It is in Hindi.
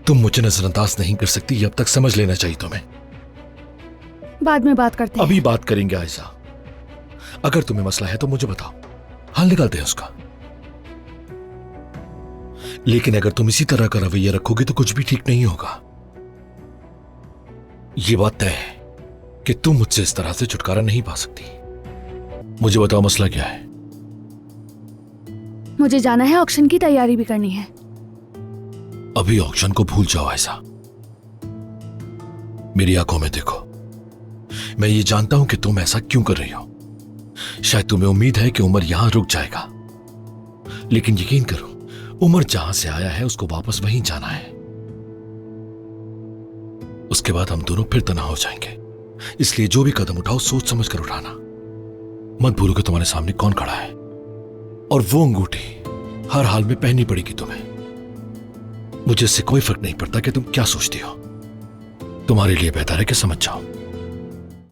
तुम मुझे नजरअंदाज नहीं कर सकती, ये अब तक समझ लेना चाहिए तुम्हें। बाद में बात करते हैं। अभी बात करेंगे आयशा। अगर तुम्हें मसला है तो मुझे बताओ, हल निकालते हैं उसका। लेकिन अगर तुम इसी तरह का रवैया रखोगे तो कुछ भी ठीक नहीं होगा। ये बात तय है कि तुम मुझसे इस तरह से छुटकारा नहीं पा सकती। मुझे बताओ मसला क्या है? मुझे जाना है, ऑक्शन की तैयारी भी करनी है। अभी ऑक्शन को भूल जाओ आयशा। मेरी आंखों में देखो। मैं ये जानता हूं कि तुम ऐसा क्यों कर रही हो। शायद तुम्हें उम्मीद है कि उमर यहां रुक जाएगा, लेकिन यकीन करो, उमर जहां से आया है उसको वापस वहीं जाना है। उसके बाद हम दोनों फिर तन्हा हो जाएंगे। इसलिए जो भी कदम उठाओ सोच समझ कर उठाना। मत भूलो कि तुम्हारे सामने कौन खड़ा है, और वो अंगूठी हर हाल में पहननी पड़ेगी तुम्हें। मुझे इससे कोई फर्क नहीं पड़ता कि तुम क्या सोचती हो। तुम्हारे लिए बेहतर है कि समझ जाओ।